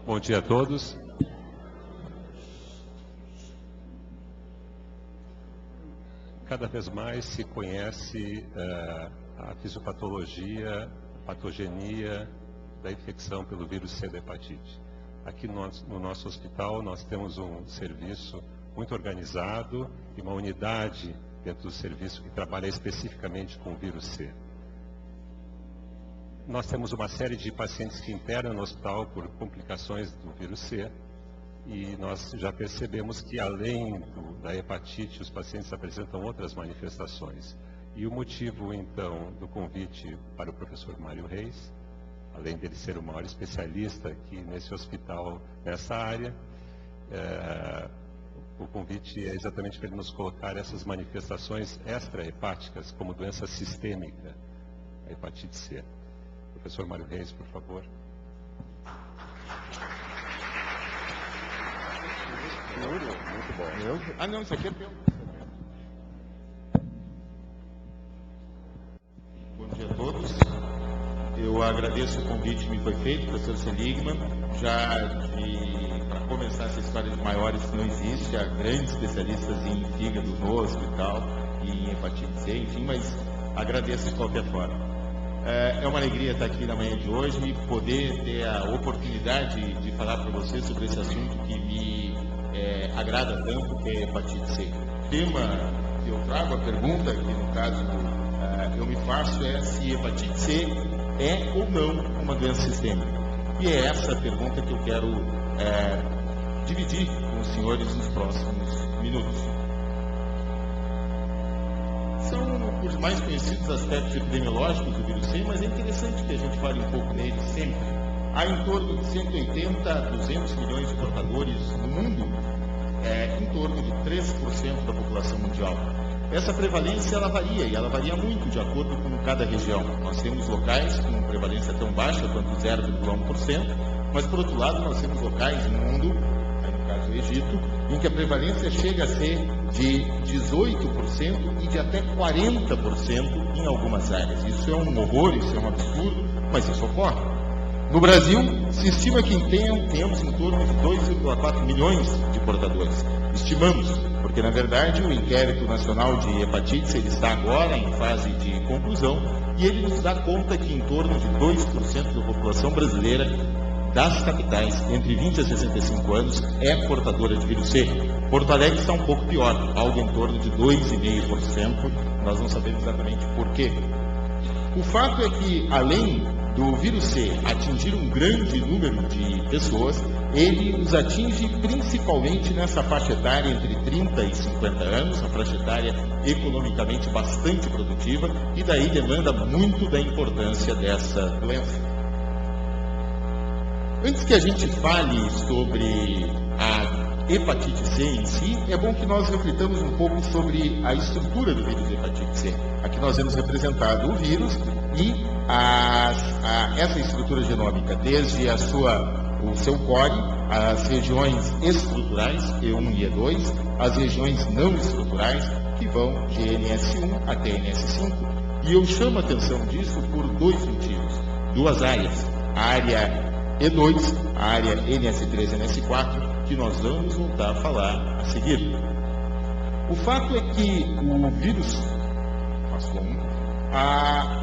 Bom dia a todos. Cada vez mais se conhece a fisiopatologia, a patogenia da infecção pelo vírus C da hepatite. Aqui no nosso hospital nós temos um serviço muito organizado e uma unidade dentro do serviço que trabalha especificamente com o vírus C. Nós temos uma série de pacientes que internam no hospital por complicações do vírus C e nós já percebemos que além da hepatite os pacientes apresentam outras manifestações. E o motivo então do convite para o professor Mário Reis, além dele ser o maior especialista aqui nesse hospital, nessa área, o convite é exatamente para ele nos colocar essas manifestações extra-hepáticas como doença sistêmica, a hepatite C. Professor Mário Reis, por favor. Muito bom. Não, isso aqui é teu. Bom dia a todos. Eu agradeço o convite que me foi feito, professor Seligman. Para começar essa história de maiores que não existe, há grandes especialistas em fígado no hospital e em hepatite C, enfim, mas agradeço de qualquer forma. É uma alegria estar aqui na manhã de hoje e poder ter a oportunidade de falar para vocês sobre esse assunto que me agrada tanto, que é a hepatite C. O tema que eu trago, a pergunta que no caso eu me faço é se hepatite C é ou não uma doença sistêmica. E é essa a pergunta que eu quero dividir com os senhores nos próximos minutos. São os mais conhecidos aspectos epidemiológicos do vírus C, mas é interessante que a gente fale um pouco nele sempre. Há em torno de 180 a 200 milhões de portadores no mundo, em torno de 3% da população mundial. Essa prevalência ela varia, e ela varia muito de acordo com cada região. Nós temos locais com prevalência tão baixa quanto 0,1%, mas por outro lado nós temos locais no mundo, no caso o Egito, em que a prevalência chega a ser de 18% e de até 40% em algumas áreas. Isso é um horror, isso é um absurdo, mas isso ocorre. No Brasil, se estima que temos em torno de 2,4 milhões de portadores. Estimamos, porque na verdade o inquérito nacional de hepatites ele está agora em fase de conclusão e ele nos dá conta que em torno de 2% da população brasileira das capitais entre 20 a 65 anos é portadora de vírus C. Porto Alegre está um pouco pior, algo em torno de 2,5%. Nós não sabemos exatamente por quê. O fato é que, além do vírus C atingir um grande número de pessoas, ele nos atinge principalmente nessa faixa etária entre 30 e 50 anos, a faixa etária economicamente bastante produtiva, e daí demanda muito da importância dessa doença. Antes que a gente fale sobre a hepatite C em si, é bom que nós reflitamos um pouco sobre a estrutura do vírus de hepatite C. Aqui nós vemos representado o vírus e essa estrutura genômica, desde o seu core, as regiões estruturais, E1 e E2, as regiões não estruturais, que vão de NS1 até NS5. E eu chamo a atenção disso por dois motivos, duas áreas. A área E2, a área NS3 e NS4, que nós vamos voltar a falar a seguir. O fato é que o vírus,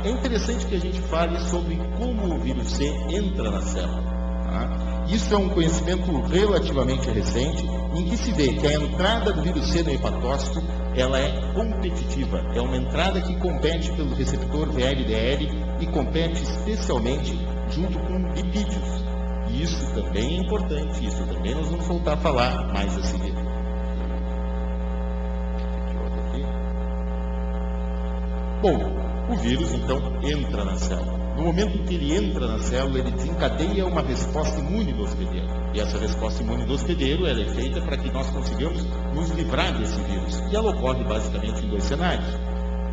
é interessante que a gente fale sobre como o vírus C entra na célula. Tá? Isso é um conhecimento relativamente recente, em que se vê que a entrada do vírus C no hepatócito ela é competitiva. É uma entrada que compete pelo receptor VLDL e compete especialmente junto com lipídios. E isso também é importante, isso também nós vamos voltar a falar mais a seguir. Bom, o vírus então entra na célula. No momento em que ele entra na célula, ele desencadeia uma resposta imune do hospedeiro. E essa resposta imune do hospedeiro ela é feita para que nós consigamos nos livrar desse vírus. E ela ocorre basicamente em dois cenários.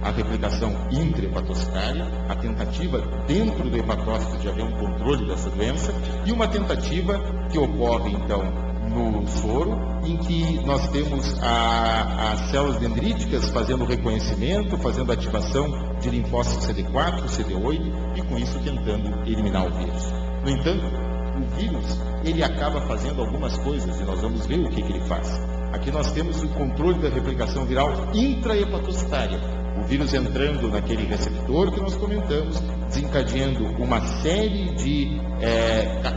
A replicação intrahepatocitária, a tentativa dentro do hepatócito de haver um controle dessa doença, e uma tentativa que ocorre, então, no soro, em que nós temos as células dendríticas fazendo reconhecimento, fazendo ativação de linfócitos CD4, CD8, e com isso tentando eliminar o vírus. No entanto, o vírus, ele acaba fazendo algumas coisas, e nós vamos ver o que ele faz. Aqui nós temos o controle da replicação viral intrahepatocitária. O vírus entrando naquele receptor que nós comentamos, desencadeando uma série de,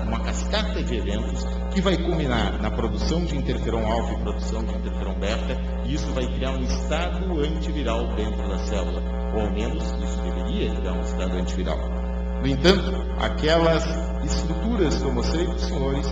uma cascata de eventos que vai culminar na produção de interferon alfa e produção de interferon beta, e isso vai criar um estado antiviral dentro da célula, ou ao menos isso deveria criar um estado antiviral. No entanto, aquelas estruturas que eu mostrei para os senhores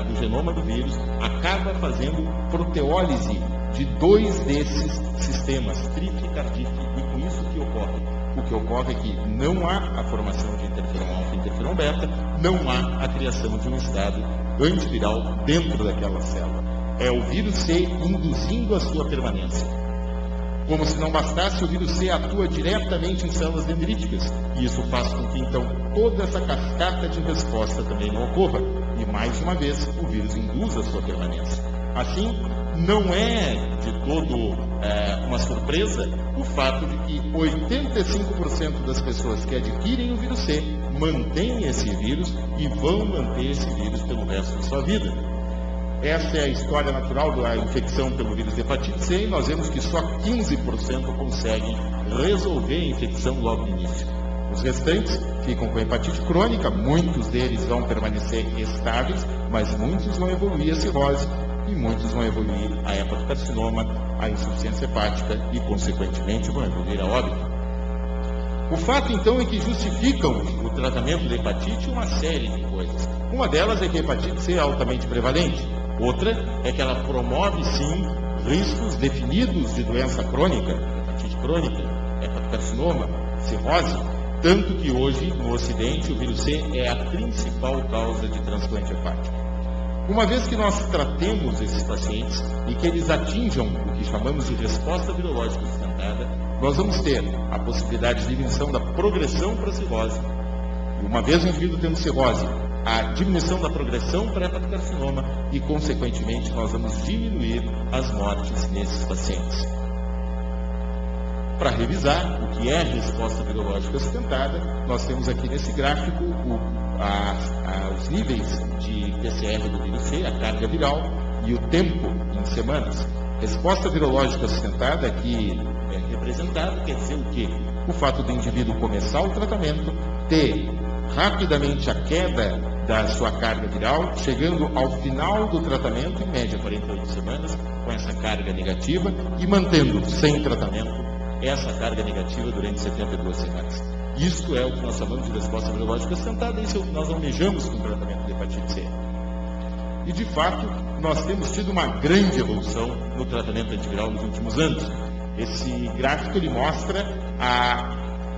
do genoma do vírus acaba fazendo proteólise de 2 desses sistemas, TRIF e CARDIF, e com isso o que ocorre? O que ocorre é que não há a formação de interferon alfa e interferon beta, não há a criação de um estado antiviral dentro daquela célula. É o vírus C induzindo a sua permanência. Como se não bastasse, o vírus C atua diretamente em células dendríticas, e isso faz com que, então, toda essa cascata de resposta também não ocorra, e, mais uma vez, o vírus induz a sua permanência. Assim, não é de todo uma surpresa o fato de que 85% das pessoas que adquirem o vírus C mantêm esse vírus e vão manter esse vírus pelo resto da sua vida. Essa é a história natural da infecção pelo vírus de hepatite C, e nós vemos que só 15% conseguem resolver a infecção logo no início. Os restantes ficam com hepatite crônica, muitos deles vão permanecer estáveis, mas muitos vão evoluir a cirrose, e muitos vão evoluir a hepatocarcinoma, a insuficiência hepática e, consequentemente, vão evoluir a óbito. O fato, então, é que justificam o tratamento da hepatite uma série de coisas. Uma delas é que a hepatite C é altamente prevalente. Outra é que ela promove, sim, riscos definidos de doença crônica, hepatite crônica, hepatocarcinoma, cirrose, tanto que hoje, no Ocidente, o vírus C é a principal causa de transplante hepático. Uma vez que nós tratemos esses pacientes e que eles atinjam o que chamamos de resposta virológica sustentada, nós vamos ter a possibilidade de diminuição da progressão para a cirrose. E uma vez o indivíduo tendo cirrose, a diminuição da progressão para hepatocarcinoma e, consequentemente, nós vamos diminuir as mortes nesses pacientes. Para revisar o que é resposta virológica sustentada, nós temos aqui nesse gráfico os níveis de PCR do vírus C, a carga viral e o tempo em semanas. Resposta virológica sustentada aqui representada quer dizer o quê? O fato do indivíduo começar o tratamento, ter rapidamente a queda da sua carga viral, chegando ao final do tratamento, em média 48 semanas, com essa carga negativa, e mantendo sem tratamento essa carga negativa durante 72 semanas. Isto é o que nós chamamos de resposta virológica sustentada, isso é o que nós almejamos com o tratamento de hepatite C. E, de fato, nós temos tido uma grande evolução no tratamento antiviral nos últimos anos. Esse gráfico ele mostra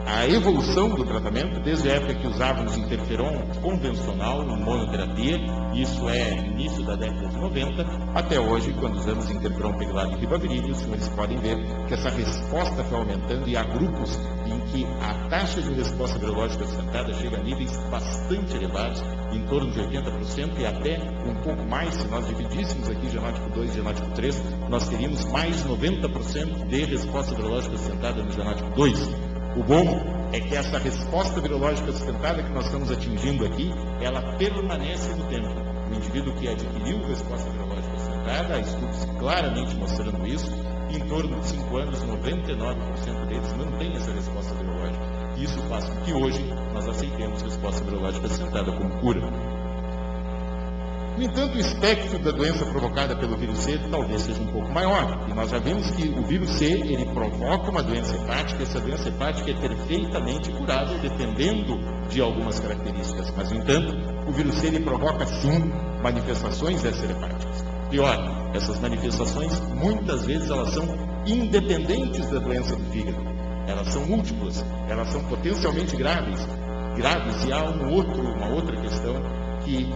a evolução do tratamento, desde a época que usávamos interferon convencional em monoterapia, isso é início da década de 90, até hoje, quando usamos interferon pegilado e ribavirin, os senhores podem ver que essa resposta foi aumentando, e há grupos em que a taxa de resposta virológica sustentada chega a níveis bastante elevados, em torno de 80%, e até um pouco mais. Se nós dividíssemos aqui genótipo 2 e genótipo 3, nós teríamos mais de 90% de resposta virológica sustentada no genótipo 2. O bom é que essa resposta virológica sustentada que nós estamos atingindo aqui, ela permanece no tempo. O indivíduo que adquiriu resposta virológica sustentada, há estudos claramente mostrando isso, em torno de 5 anos, 99% deles mantém essa resposta virológica. Isso faz com que hoje nós aceitemos resposta virológica sustentada como cura. No entanto, o espectro da doença provocada pelo vírus C talvez seja um pouco maior. E nós já vimos que o vírus C, ele provoca uma doença hepática, e essa doença hepática é perfeitamente curável, dependendo de algumas características. Mas, no entanto, o vírus C, ele provoca, sim, manifestações extrahepáticas. Pior, essas manifestações, muitas vezes, elas são independentes da doença do fígado. Elas são múltiplas, elas são potencialmente graves. E há uma outra questão que...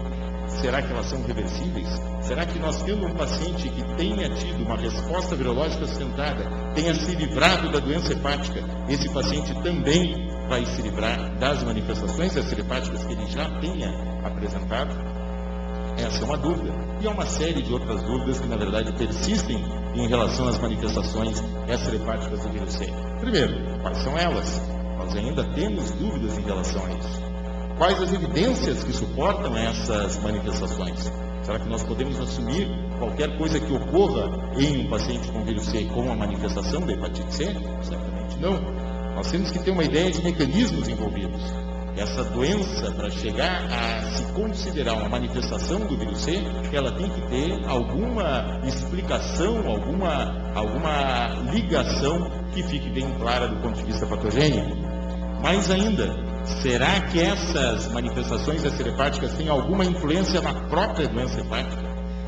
será que elas são reversíveis? Será que nós, tendo um paciente que tenha tido uma resposta virológica sustentada, tenha se livrado da doença hepática, esse paciente também vai se livrar das manifestações extrahepáticas que ele já tenha apresentado? Essa é uma dúvida. E há uma série de outras dúvidas que, na verdade, persistem em relação às manifestações extrahepáticas do vírus C. Primeiro, quais são elas? Nós ainda temos dúvidas em relação a isso. Quais as evidências que suportam essas manifestações? Será que nós podemos assumir qualquer coisa que ocorra em um paciente com vírus C como uma manifestação da hepatite C? Certamente não. Nós temos que ter uma ideia de mecanismos envolvidos. Essa doença, para chegar a se considerar uma manifestação do vírus C, ela tem que ter alguma explicação, alguma ligação que fique bem clara do ponto de vista patogênico. Mais ainda, será que essas manifestações extrahepáticas têm alguma influência na própria doença hepática?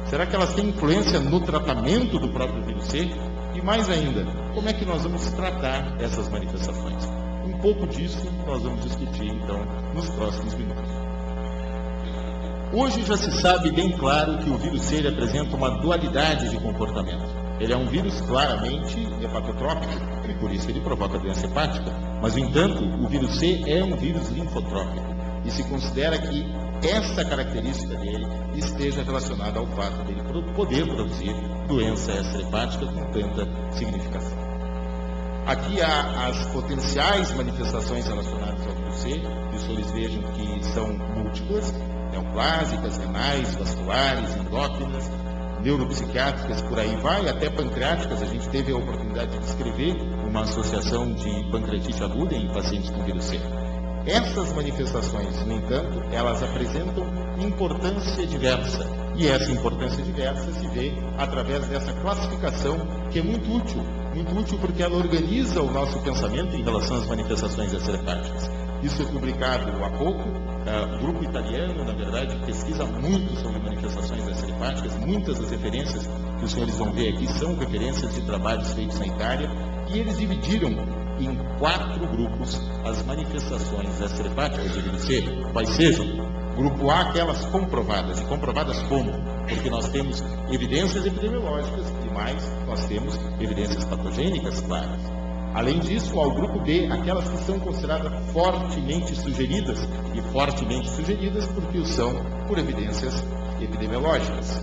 Será que elas têm influência no tratamento do próprio vírus C? E mais ainda, como é que nós vamos tratar essas manifestações? Um pouco disso nós vamos discutir, então, nos próximos minutos. Hoje já se sabe bem claro que o vírus C apresenta uma dualidade de comportamento. Ele é um vírus claramente hepatotrópico, e por isso ele provoca doença hepática. Mas, no entanto, o vírus C é um vírus linfotrópico. E se considera que essa característica dele esteja relacionada ao fato dele poder produzir doença extrahepática com tanta significação. Aqui há as potenciais manifestações relacionadas ao vírus C, e os senhores vejam que são múltiplas, neoplásicas, renais, vasculares, endócrinas, neuropsiquiátricas, por aí vai, até pancreáticas. A gente teve a oportunidade de descrever uma associação de pancreatite aguda em pacientes com vírus C. Essas manifestações, no entanto, elas apresentam importância diversa. E essa importância diversa se vê através dessa classificação, que é muito útil porque ela organiza o nosso pensamento em relação às manifestações extrahepáticas. Isso é publicado há pouco. O grupo italiano, na verdade, pesquisa muito sobre manifestações extrahepáticas. Muitas das referências que os senhores vão ver aqui são referências de trabalhos feitos na Itália, e eles dividiram em 4 grupos as manifestações extrahepáticas de vírus C. Quais sejam? Grupo A, aquelas comprovadas. E comprovadas como? Porque nós temos evidências epidemiológicas e mais, nós temos evidências patogênicas claras. Além disso, ao grupo B, aquelas que são consideradas fortemente sugeridas, e fortemente sugeridas porque o são por evidências epidemiológicas.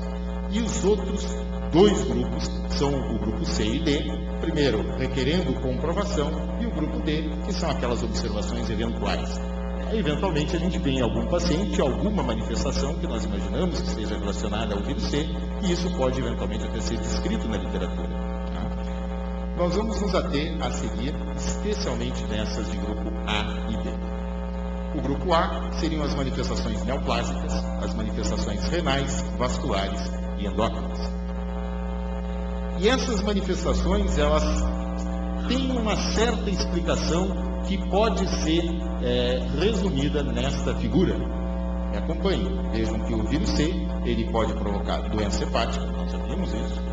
E os outros 2 grupos são o grupo C e D, primeiro requerendo comprovação, e o grupo D, que são aquelas observações eventuais. Eventualmente a gente vê em algum paciente alguma manifestação que nós imaginamos que seja relacionada ao vírus C, e isso pode eventualmente até ser descrito na literatura. Nós vamos nos ater a seguir especialmente nessas de grupo A e B. O grupo A seriam as manifestações neoplásicas, as manifestações renais, vasculares e endócrinas. E essas manifestações, elas têm uma certa explicação que pode ser resumida nesta figura. Me acompanhem. Vejam que o vírus C, ele pode provocar doença hepática, nós já vimos isso.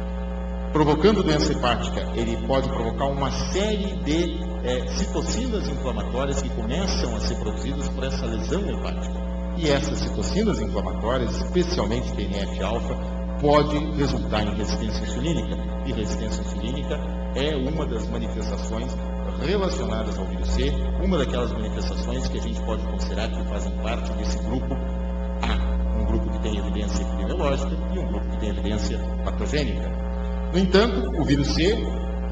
Provocando doença hepática, ele pode provocar uma série de citocinas inflamatórias que começam a ser produzidas por essa lesão hepática. E essas citocinas inflamatórias, especialmente TNF-alfa, pode resultar em resistência insulínica. E resistência insulínica é uma das manifestações relacionadas ao vírus C, uma daquelas manifestações que a gente pode considerar que fazem parte desse grupo A, um grupo que tem evidência epidemiológica e um grupo que tem evidência patogênica. No entanto, o vírus C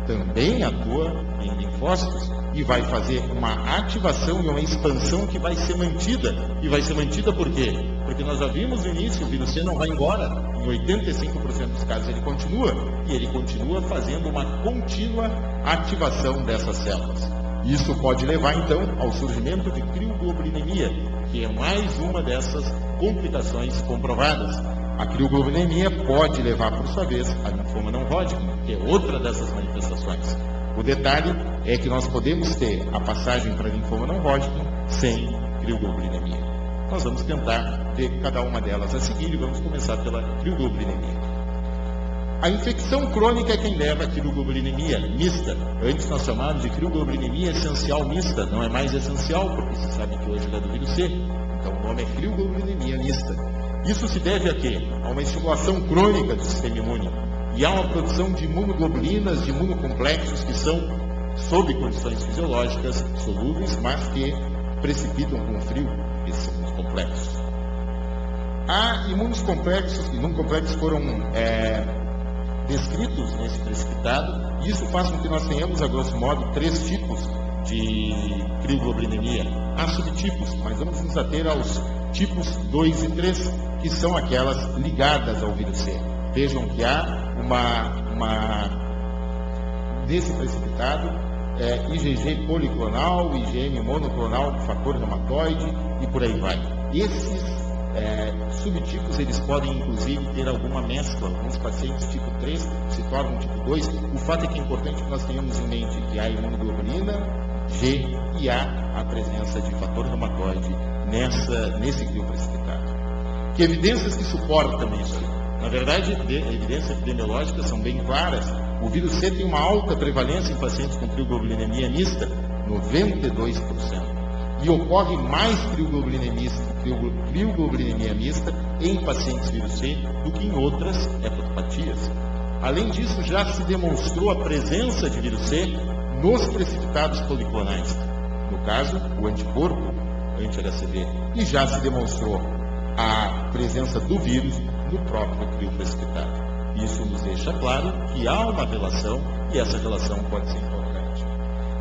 também atua em linfócitos e vai fazer uma ativação e uma expansão que vai ser mantida. E vai ser mantida por quê? Porque nós já vimos no início, o vírus C não vai embora. Em 85% dos casos ele continua. E ele continua fazendo uma contínua ativação dessas células. Isso pode levar, então, ao surgimento de crioglobulinemia, que é mais uma dessas complicações comprovadas. A crioglobulinemia pode levar, por sua vez, a linfoma não Hodgkin, que é outra dessas manifestações. O detalhe é que nós podemos ter a passagem para linfoma não Hodgkin sem crioglobulinemia. Nós vamos tentar ver cada uma delas a seguir e vamos começar pela crioglobulinemia. A infecção crônica é quem leva a crioglobulinemia mista. Antes nós chamávamos de crioglobulinemia essencial mista, não é mais essencial, porque se sabe que hoje ela é do vírus C. Então o nome é crioglobulinemia mista. Isso se deve a quê? A uma estimulação crônica do sistema imune. E há uma produção de imunoglobulinas, de imunocomplexos que são, sob condições fisiológicas, solúveis, mas que precipitam com frio esses imunocomplexos. Há imunocomplexos foram descritos nesse precipitado, e isso faz com que nós tenhamos, a grosso modo, 3 tipos de crioglobulinemia. Há subtipos, mas vamos nos ater aos tipos 2 e 3, que são aquelas ligadas ao vírus C. Vejam que há nesse precipitado, IgG policlonal, IgM monoclonal, fator reumatoide e por aí vai. Esses subtipos, eles podem inclusive ter alguma mescla. Alguns pacientes tipo 3 se tornam tipo 2. O fato é que é importante que nós tenhamos em mente que há imunoglobulina G e há a presença de fator reumatoide nesse crioprecipitado. Que evidências que suportam isso? Na verdade, evidências epidemiológicas são bem claras. O vírus C tem uma alta prevalência em pacientes com crioglobulinemia mista, 92%. E ocorre mais crioglobulinemia mista em pacientes vírus C do que em outras hepatopatias. Além disso, já se demonstrou a presença de vírus C nos precipitados policlonais. No caso, o anticorpo anti-HCV. E já se demonstrou a presença do vírus no próprio crioprecipitado. Isso nos deixa claro que há uma relação e essa relação pode ser importante.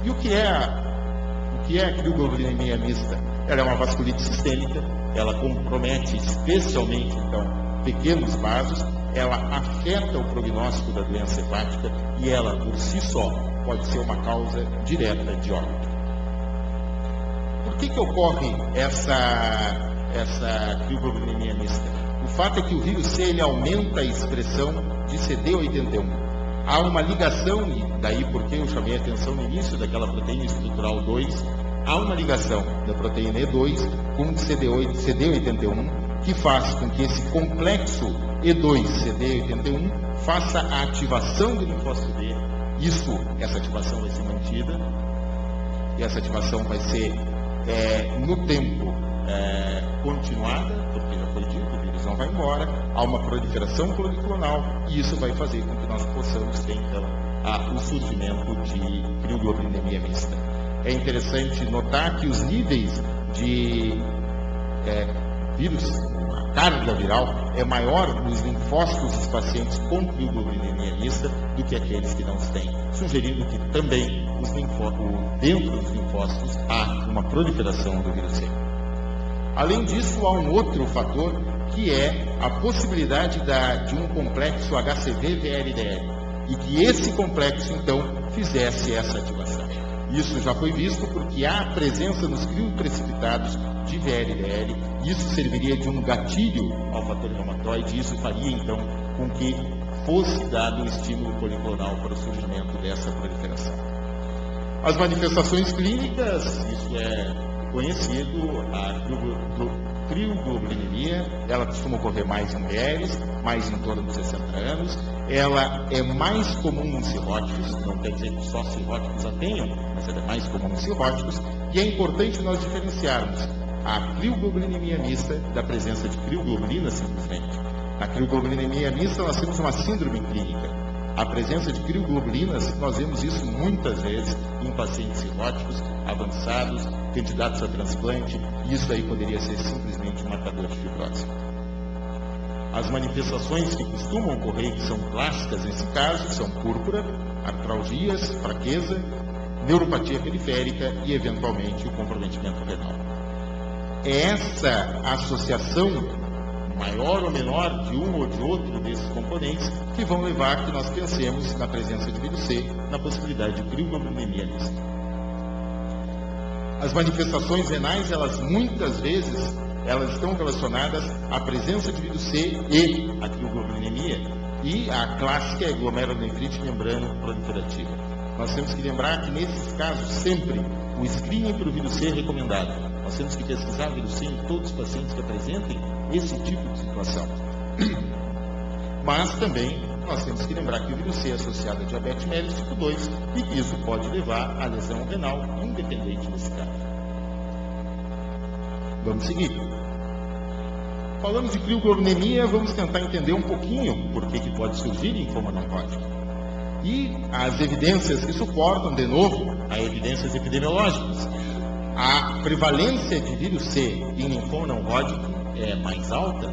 E o que é a crioglobulinemia mista? Ela é uma vasculite sistêmica, ela compromete especialmente, então, pequenos vasos, ela afeta o prognóstico da doença hepática e ela, por si só, pode ser uma causa direta de óbito. Por que ocorre essa crioglobulinemia mista? O fato é que o vírus C ele aumenta a expressão de CD81. Há uma ligação, e daí porque eu chamei a atenção no início daquela proteína estrutural 2, há uma ligação da proteína E2 com CD81 que faz com que esse complexo E2-CD81 faça a ativação do linfócito B. Essa ativação vai ser mantida, e essa ativação vai ser no tempo continuada, porque já foi dito, o vírus não vai embora, há uma proliferação policlonal e isso vai fazer com que nós possamos ter então o surgimento de crioglobulinemia mista. É interessante notar que os níveis de vírus, a carga viral, é maior nos linfócitos dos pacientes com crioglobulinemia mista do que aqueles que não os têm, sugerindo que também dentro dos linfócitos há uma proliferação do vírus C. Além disso, há um outro fator que é a possibilidade de um complexo HCV-VLDL e que esse complexo, então, fizesse essa ativação. Isso já foi visto porque há presença nos crioprecipitados de VLDL, isso serviria de um gatilho ao fator reumatoide e isso faria, então, com que fosse dado o estímulo policlonal para o surgimento dessa proliferação. As manifestações clínicas, isso é conhecido, a crioglobulinemia, ela costuma ocorrer mais em mulheres, mais em torno de 60 anos, ela é mais comum em cirróticos, não quer dizer que só cirróticos a tenham, mas ela é mais comum em cirróticos, e é importante nós diferenciarmos a crioglobulinemia mista da presença de crioglobulina simplesmente. Na crioglobulinemia mista nós temos uma síndrome clínica. A presença de crioglobulinas, nós vemos isso muitas vezes em pacientes cirróticos, avançados, candidatos a transplante, e isso aí poderia ser simplesmente um marcador de fibrose. As manifestações que costumam ocorrer, que são clássicas nesse caso, são púrpura, artralgias, fraqueza, neuropatia periférica e, eventualmente, o comprometimento renal. É essa associação maior ou menor de um ou de outro desses componentes que vão levar a que nós pensemos na presença de vírus C, na possibilidade de crioglobulinemia mista. As manifestações renais, elas muitas vezes, elas estão relacionadas à presença de vírus C e à crioglobulinemia, e a clássica é glomerulonefrite membrano-proliferativa. Nós temos que lembrar que nesses casos, sempre, o screening para o vírus C é recomendado. Nós temos que pesquisar vírus C em todos os pacientes que apresentem esse tipo de situação. Mas também nós temos que lembrar que o vírus C é associado a diabetes mellitus tipo 2 e que isso pode levar à lesão renal, independente desse caso. Vamos seguir. Falamos de crioglobulinemia, vamos tentar entender um pouquinho por que pode surgir linfoma não Hodgkin. E as evidências que suportam, de novo, as evidências epidemiológicas. A prevalência de vírus C em linfoma não Hodgkin é mais alta.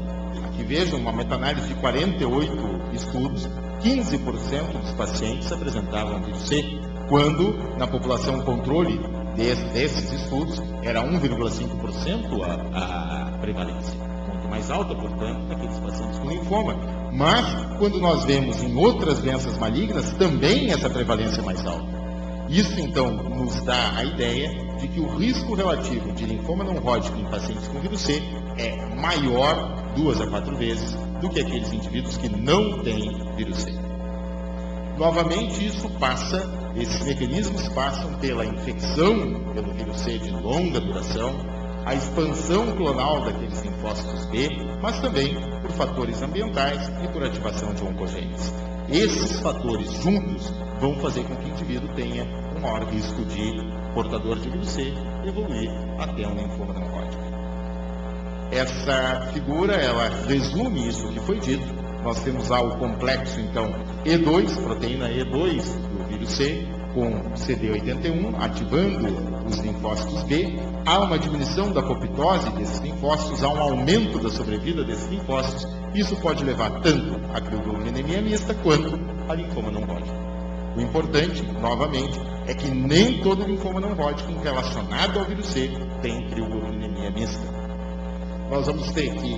Aqui vejam uma meta-análise de 48 estudos, 15% dos pacientes apresentavam vírus C, quando na população controle desses estudos, era 1,5% a prevalência. Muito mais alta, portanto, naqueles pacientes com linfoma. Mas, quando nós vemos em outras doenças malignas, também essa prevalência é mais alta. Isso, então, nos dá a ideia de que o risco relativo de linfoma não Hodgkin em pacientes com vírus C é maior 2 a 4 vezes do que aqueles indivíduos que não têm vírus C. Novamente, esses mecanismos passam pela infecção pelo vírus C de longa duração, a expansão clonal daqueles linfócitos B, mas também por fatores ambientais e por ativação de oncogênese. Esses fatores juntos vão fazer com que o indivíduo tenha um maior risco de portador de vírus C evoluir até um linfoma não Hodgkin. Essa figura, ela resume isso que foi dito. Nós temos lá o complexo, então, E2, proteína E2 do vírus C, com CD81, ativando os linfócitos B. Há uma diminuição da apoptose desses linfócitos, há um aumento da sobrevida desses linfócitos. Isso pode levar tanto a crioglobulinemia mista quanto a linfoma não Hodgkin. O importante, novamente, é que nem todo linfoma não Hodgkin relacionado ao vírus C tem crioglobulinemia mista. Nós vamos ter que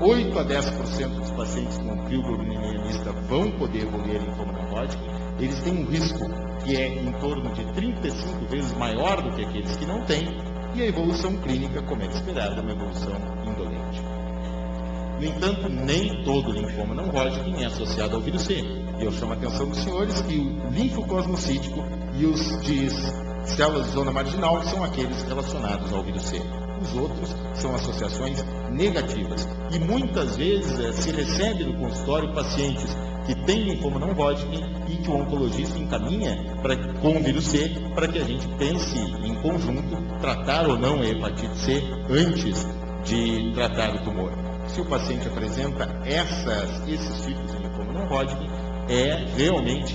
8 a 10% dos pacientes com crioglobulinemia mista vão poder evoluir em linfoma não Hodgkin. Eles têm um risco que é em torno de 35 vezes maior do que aqueles que não têm, e a evolução clínica, como é esperado, é uma evolução indolente. No entanto, nem todo linfoma não Hodgkin é associado ao vírus C. E eu chamo a atenção dos senhores que o linfoplasmocítico e os de células de zona marginal são aqueles relacionados ao vírus C. Os outros são associações negativas. E muitas vezes se recebe no consultório pacientes que têm linfoma não Hodgkin e que o oncologista encaminha com o vírus C para que a gente pense em conjunto tratar ou não a hepatite C antes de tratar o tumor. Se o paciente apresenta esses tipos de linfoma não Hodgkin, é realmente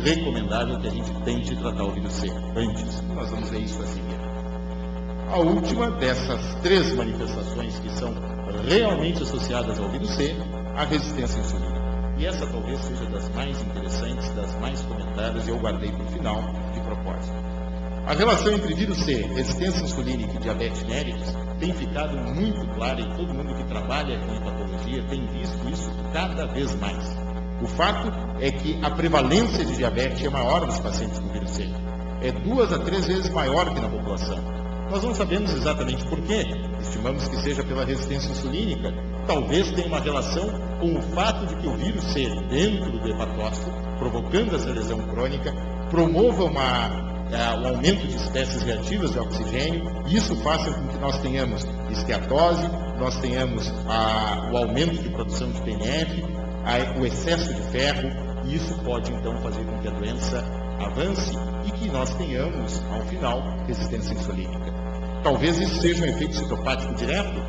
recomendável que a gente tente tratar o vírus C antes. Nós vamos ver isso a seguir. A última dessas 3 manifestações que são realmente associadas ao vírus C, a resistência à insulina. E essa talvez seja das mais interessantes, das mais comentadas, e eu guardei para o final de propósito. A relação entre vírus C, resistência insulínica e diabetes mellitus tem ficado muito clara e todo mundo que trabalha com hepatologia tem visto isso cada vez mais. O fato é que a prevalência de diabetes é maior nos pacientes com vírus C. É 2 a 3 vezes maior que na população. Nós não sabemos exatamente por quê. Estimamos que seja pela resistência insulínica. Talvez tenha uma relação com o fato de que o vírus C, dentro do hepatócito, provocando essa lesão crônica, promova um aumento de espécies reativas de oxigênio, e isso faça com que nós tenhamos esteatose, nós tenhamos o aumento de produção de TNF, o excesso de ferro, e isso pode então fazer com que a doença avance e que nós tenhamos, ao final, resistência insulínica. Talvez isso seja um efeito citopático direto,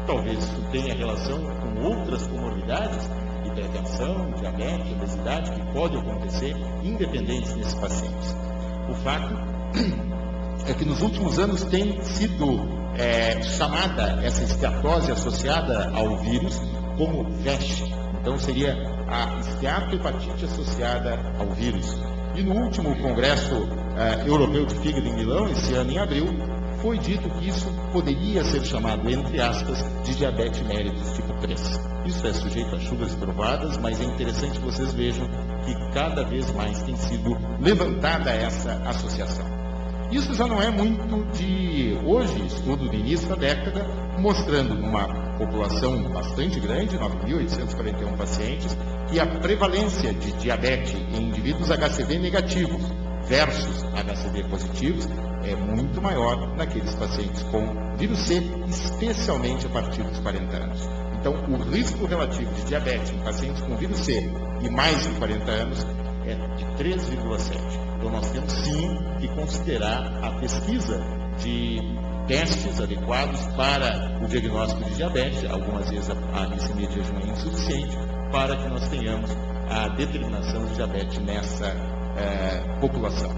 talvez isso tenha relação com outras comorbidades, hipertensão, diabetes, obesidade, que pode acontecer, independentes nesses pacientes. O fato é que nos últimos anos tem sido chamada essa esteatose associada ao vírus como VESH. Então seria a esteatohepatite associada ao vírus. E no último Congresso Europeu de Fígado em Milão, esse ano em abril, foi dito que isso poderia ser chamado, entre aspas, de diabetes mellitus tipo 3. Isso é sujeito a chuvas provadas, mas é interessante que vocês vejam que cada vez mais tem sido levantada essa associação. Isso já não é muito de hoje, estudo do início da década, mostrando numa população bastante grande, 9.841 pacientes, que a prevalência de diabetes em indivíduos HCV negativos versus HCV positivos é muito maior naqueles pacientes com vírus C, especialmente a partir dos 40 anos. Então, o risco relativo de diabetes em pacientes com vírus C e mais de 40 anos é de 3,7. Então, nós temos sim que considerar a pesquisa de testes adequados para o diagnóstico de diabetes, algumas vezes a glicemia de jejum é insuficiente, para que nós tenhamos a determinação de diabetes nessa população.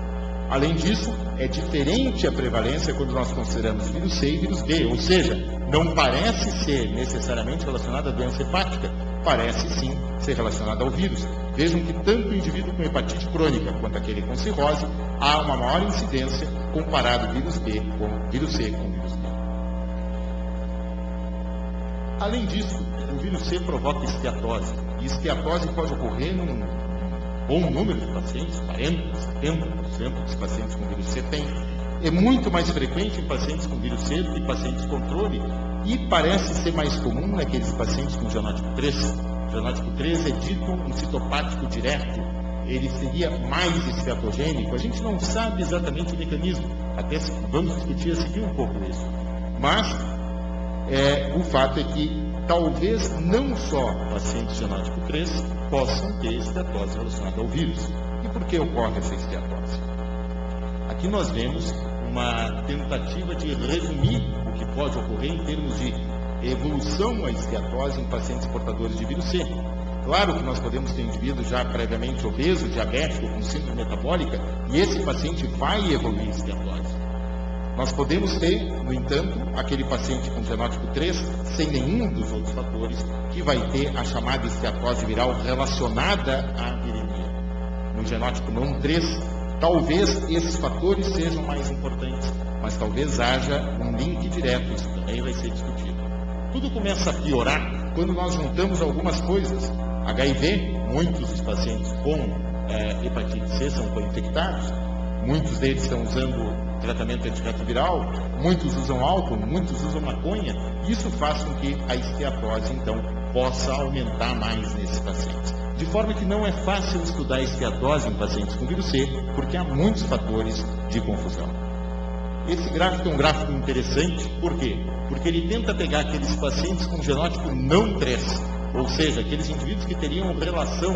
Além disso, é diferente a prevalência quando nós consideramos vírus C e vírus B, ou seja, não parece ser necessariamente relacionada à doença hepática, parece sim ser relacionada ao vírus. vejam que tanto o indivíduo com hepatite crônica quanto aquele com cirrose, há uma maior incidência comparado o vírus B com vírus C com vírus B. Além disso, o vírus C provoca esteatose, e esteatose pode ocorrer num bom número de pacientes, 40%, 70% dos pacientes com vírus C tem. É muito mais frequente em pacientes com vírus C do que pacientes controle, e parece ser mais comum naqueles pacientes com genótipo 3. O genótipo 3 é dito um citopático direto, ele seria mais esteatogênico. A gente não sabe exatamente o mecanismo, até vamos discutir a seguir um pouco isso. Mas o fato é que talvez não só pacientes genótipo 3 possam ter esteatose relacionada ao vírus. E por que ocorre essa esteatose? Aqui nós vemos uma tentativa de resumir o que pode ocorrer em termos de evolução à esteatose em pacientes portadores de vírus C. Claro que nós podemos ter indivíduo já previamente obeso, diabético, com síndrome metabólica, e esse paciente vai evoluir a esteatose. Nós podemos ter, no entanto, aquele paciente com genótipo 3, sem nenhum dos outros fatores, que vai ter a chamada esteatose viral relacionada à viremia. No genótipo não 3, talvez esses fatores sejam mais importantes, mas talvez haja um link direto, isso também vai ser discutido. Tudo começa a piorar quando nós juntamos algumas coisas. HIV, muitos dos pacientes com hepatite C são co-infectados, muitos deles estão usando tratamento antirretroviral, muitos usam álcool, muitos usam maconha. Isso faz com que a esteatose, então, possa aumentar mais nesses pacientes. De forma que não é fácil estudar a esteatose em pacientes com vírus C, porque há muitos fatores de confusão. Esse gráfico é um gráfico interessante, por quê? Porque ele tenta pegar aqueles pacientes com genótipo não 3, ou seja, aqueles indivíduos que teriam relação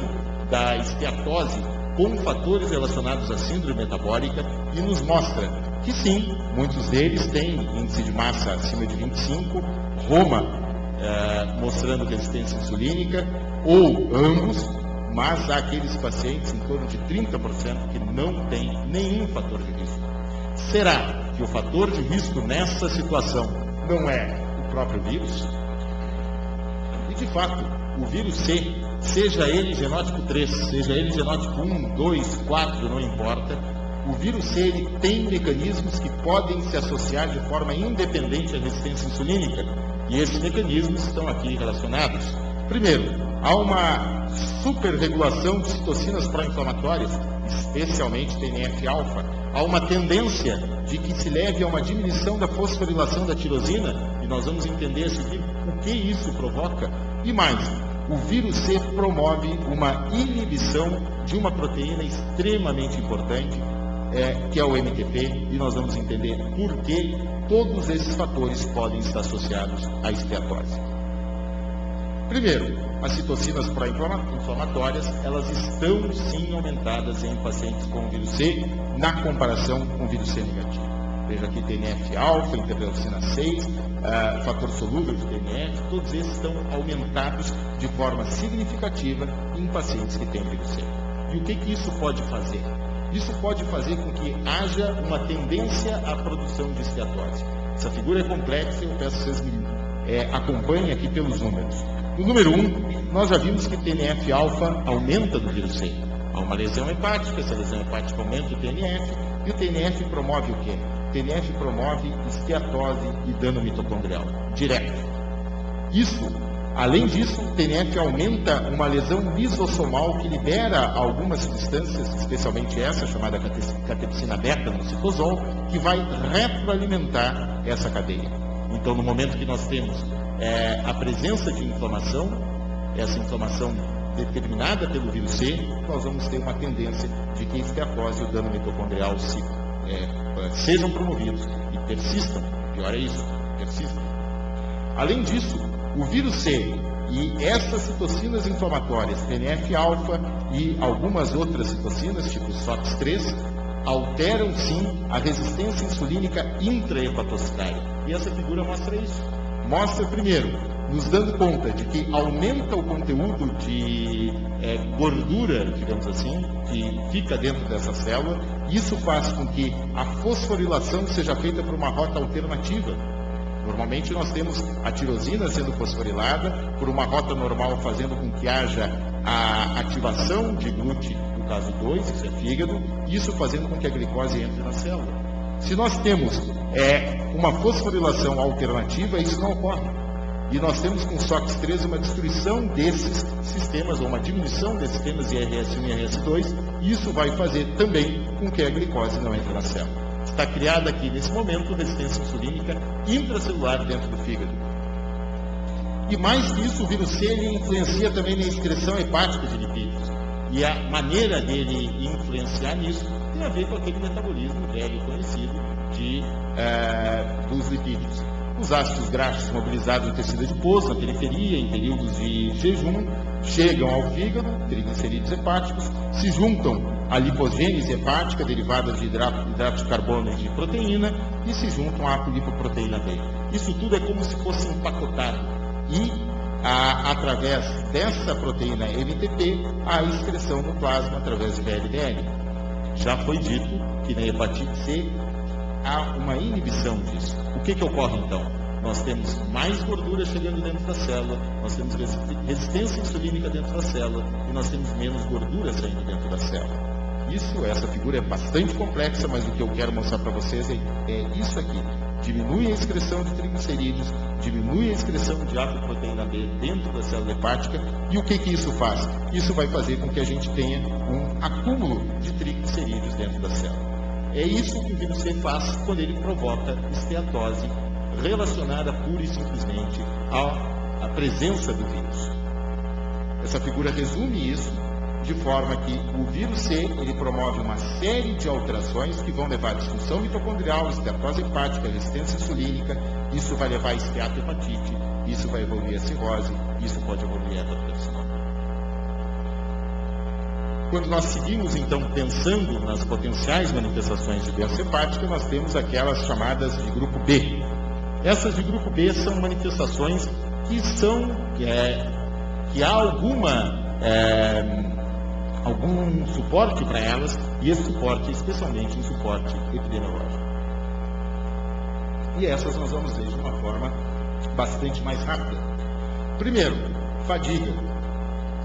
da esteatose com fatores relacionados à síndrome metabólica, e nos mostra que sim, muitos deles têm índice de massa acima de 25, Roma mostrando resistência insulínica, ou ambos, mas há aqueles pacientes, em torno de 30%, que não têm nenhum fator de risco. Será que o fator de risco nessa situação não é o próprio vírus? E de fato, o vírus C, seja ele genótipo 3, seja ele genótipo 1, 2, 4, não importa, o vírus C ele tem mecanismos que podem se associar de forma independente à resistência insulínica, e esses mecanismos estão aqui relacionados. Primeiro, há uma superregulação de citocinas pró-inflamatórias, especialmente TNF-alfa. Há uma tendência de que se leve a uma diminuição da fosforilação da tirosina, e nós vamos entender a seguir o que isso provoca. E mais, o vírus C promove uma inibição de uma proteína extremamente importante, que é o MTP, e nós vamos entender por que todos esses fatores podem estar associados à esteatose. Primeiro, as citocinas pró-inflamatórias, elas estão sim aumentadas em pacientes com vírus C, na comparação com vírus C negativo. Veja aqui TNF-alfa, interleucina 6, fator solúvel de TNF, todos esses estão aumentados de forma significativa em pacientes que têm vírus C. E o que isso pode fazer? Isso pode fazer com que haja uma tendência à produção de esteatose. Essa figura é complexa e eu peço que vocês me acompanhem aqui pelos números. No número 1, nós já vimos que TNF-alfa aumenta no vírus C. Há uma lesão hepática, essa lesão hepática aumenta o TNF, e o TNF promove o quê? O TNF promove esteatose e dano mitocondrial, direto. Além disso, o TNF aumenta uma lesão lisossomal que libera algumas substâncias, especialmente essa, chamada catepsina beta no citosol, que vai retroalimentar essa cadeia. Então, no momento que nós temos a presença de inflamação, essa inflamação determinada pelo vírus C, nós vamos ter uma tendência de que a esteatose e o dano mitocondrial sejam promovidos e persistam. Pior é isso, persistam. Além disso, o vírus C e essas citocinas inflamatórias, TNF-alfa e algumas outras citocinas, tipo SOX3, alteram sim a resistência insulínica intrahepatocitária. E essa figura mostra isso. Mostra, primeiro, nos dando conta de que aumenta o conteúdo de gordura, digamos assim, que fica dentro dessa célula. Isso faz com que a fosforilação seja feita por uma rota alternativa. Normalmente nós temos a tirosina sendo fosforilada por uma rota normal, fazendo com que haja a ativação de GLUT no caso 2, isso é fígado, isso fazendo com que a glicose entre na célula. Se nós temos uma fosforilação alternativa, isso não ocorre. E nós temos com o SOX3 uma destruição desses sistemas, ou uma diminuição desses sistemas IRS1 e IRS2, e isso vai fazer também com que a glicose não entre na célula. Está criada aqui, nesse momento, resistência insulínica intracelular dentro do fígado. E mais que isso, o vírus C ele influencia também na excreção hepática de lipídios. E a maneira dele influenciar nisso tem a ver com aquele metabolismo velho conhecido dos lipídios. Os ácidos graxos mobilizados no tecido adiposo, na periferia, em períodos de jejum, chegam ao fígado, triglicerídeos hepáticos, se juntam à lipogênese hepática, derivada de hidrato de carbono e de proteína, e se juntam à apolipoproteína B. Isso tudo é como se fosse empacotado. E, através dessa proteína MTP, a excreção no plasma através de VLDL. Já foi dito que na hepatite C há uma inibição disso. O que ocorre então? Nós temos mais gordura chegando dentro da célula, nós temos resistência insulínica dentro da célula e nós temos menos gordura saindo dentro da célula. Essa figura é bastante complexa, mas o que eu quero mostrar para vocês é isso aqui. Diminui a excreção de triglicerídeos, diminui a excreção de apoproteína B dentro da célula hepática, e o que isso faz? Isso vai fazer com que a gente tenha um acúmulo de triglicerídeos dentro da célula. É isso que o vírus C faz quando ele provoca esteatose relacionada pura e simplesmente à presença do vírus. Essa figura resume isso, de forma que o vírus C ele promove uma série de alterações que vão levar à disfunção mitocondrial, esteatose hepática, resistência insulínica, isso vai levar a esteatohepatite, isso vai evoluir a cirrose, isso pode evoluir a hepatotoxicose. Quando nós seguimos, então, pensando nas potenciais manifestações de doença hepática, nós temos aquelas chamadas de grupo B. Essas de grupo B são manifestações que há algum suporte para elas, e esse suporte, especialmente um suporte epidemiológico. E essas nós vamos ver de uma forma bastante mais rápida. Primeiro, fadiga.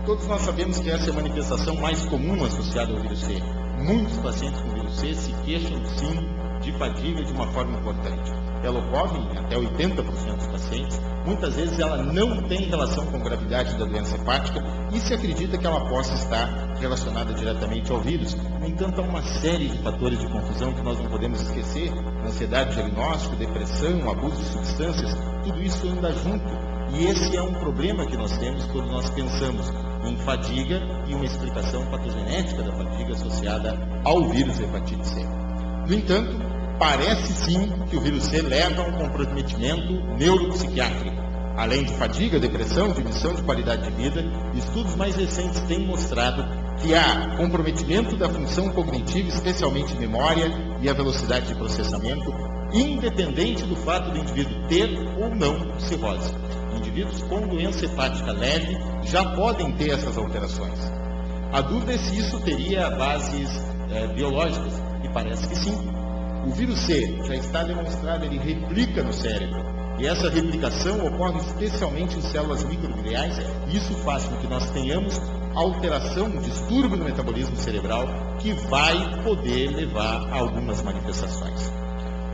Todos nós sabemos que essa é a manifestação mais comum associada ao vírus C. Muitos pacientes com vírus C se queixam, sim, de fadiga de uma forma importante. Ela ocorre em até 80% dos pacientes. Muitas vezes ela não tem relação com a gravidade da doença hepática e se acredita que ela possa estar relacionada diretamente ao vírus. No entanto, há uma série de fatores de confusão que nós não podemos esquecer. Ansiedade diagnóstico, depressão, abuso de substâncias, tudo isso anda junto. E esse é um problema que nós temos quando nós pensamos em fadiga e uma explicação patogenética da fadiga associada ao vírus hepatite C. No entanto, parece sim que o vírus C leva a um comprometimento neuropsiquiátrico. Além de fadiga, depressão, diminuição de qualidade de vida, estudos mais recentes têm mostrado que há comprometimento da função cognitiva, especialmente memória e a velocidade de processamento, independente do fato do indivíduo ter ou não cirrose. Indivíduos com doença hepática leve já podem ter essas alterações. A dúvida é se isso teria bases biológicas, e parece que sim. O vírus C já está demonstrado, ele replica no cérebro. E essa replicação ocorre especialmente em células microgliais, e isso faz com que nós tenhamos alteração, distúrbio no metabolismo cerebral, que vai poder levar a algumas manifestações.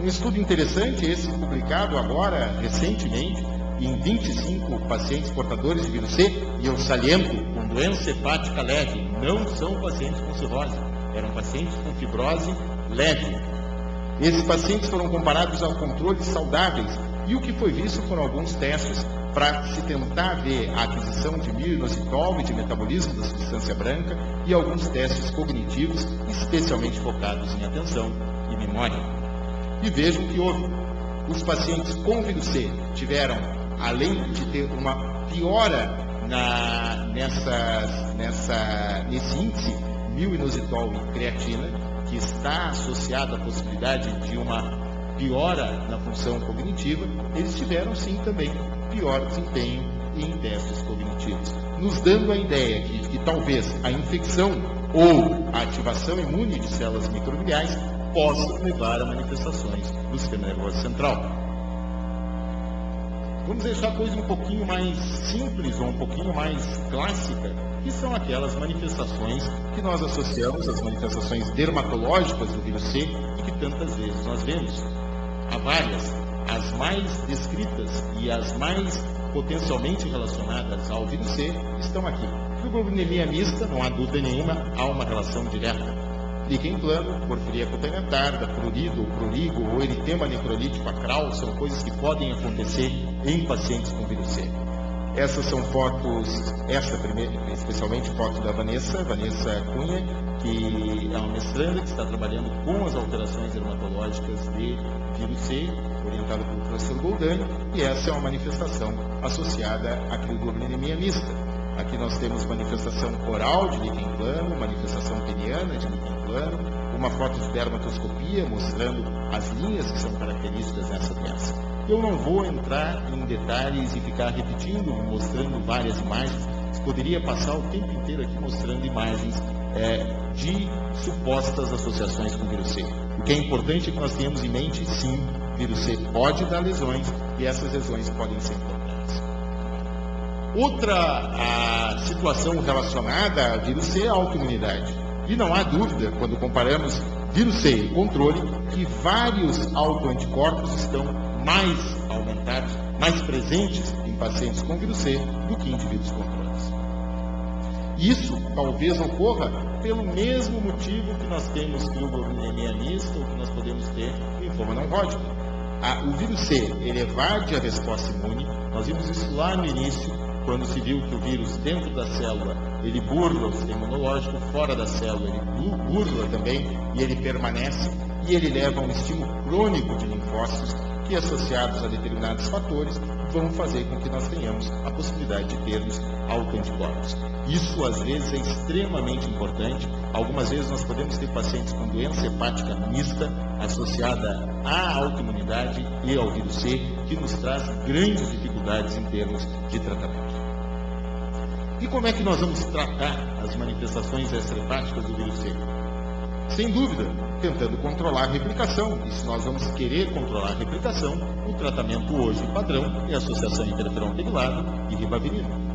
Um estudo interessante, esse publicado agora, recentemente, em 25 pacientes portadores de vírus C, e eu saliento, com doença hepática leve, não são pacientes com cirrose, eram pacientes com fibrose leve. Esses pacientes foram comparados a controles saudáveis, e o que foi visto foram alguns testes para se tentar ver a aquisição de mioinositol e de metabolismo da substância branca, e alguns testes cognitivos, especialmente focados em atenção e memória. E vejam que houve. Os pacientes com vírus C tiveram, além de ter uma piora nesse índice mioinositol e creatina, que está associado à possibilidade de uma piora na função cognitiva, eles tiveram sim também pior desempenho em testes cognitivos, nos dando a ideia de que talvez a infecção ou a ativação imune de células microgliais possa levar a manifestações do sistema nervoso central. Vamos deixar a coisa um pouquinho mais simples ou um pouquinho mais clássica, que são aquelas manifestações que nós associamos às manifestações dermatológicas do vírus C e que tantas vezes nós vemos. Há várias, as mais descritas e as mais potencialmente relacionadas ao vírus C estão aqui. Crioglobulinemia mista, não há dúvida nenhuma, há uma relação direta. Líquen plano, porfiria cutânea tarda, prurido ou prurigo ou eritema necrolítico acral são coisas que podem acontecer em pacientes com vírus C. Essas são fotos, esta primeira, especialmente foto da Vanessa Cunha, que é uma mestranda que está trabalhando com as alterações dermatológicas de vírus C, orientada pelo professor Goldani, e essa é uma manifestação associada à crioglobulinemia mista. Aqui nós temos manifestação oral de líquen plano, manifestação peniana de líquen plano, uma foto de dermatoscopia mostrando as linhas que são características dessa doença. Eu não vou entrar em detalhes e ficar repetindo, mostrando várias imagens. Eu poderia passar o tempo inteiro aqui mostrando imagens de supostas associações com vírus C. O que é importante é que nós tenhamos em mente, sim, vírus C pode dar lesões e essas lesões podem ser importantes. Outra situação relacionada a vírus C é a autoimunidade. E não há dúvida, quando comparamos vírus C e controle, que vários autoanticorpos estão mais aumentados, mais presentes em pacientes com vírus C do que em indivíduos controles. Isso talvez ocorra pelo mesmo motivo que nós temos crioglobulinemia mista ou que nós podemos ter linfoma não Hodgkin. O vírus C, ele evade a resposta imune. Nós vimos isso lá no início, quando se viu que o vírus dentro da célula, ele burla o sistema imunológico, fora da célula ele burla também, e ele permanece, e ele leva a um estímulo crônico de linfócitos, que associados a determinados fatores, vão fazer com que nós tenhamos a possibilidade de termos autoanticorpos. Isso, às vezes, é extremamente importante. Algumas vezes nós podemos ter pacientes com doença hepática mista, associada à autoimunidade e ao vírus C, que nos traz grandes dificuldades em termos de tratamento. E como é que nós vamos tratar as manifestações extrahepáticas do vírus C? Sem dúvida, tentando controlar a replicação. E se nós vamos querer controlar a replicação, o tratamento hoje padrão é a associação interferon pegilado e ribavirina.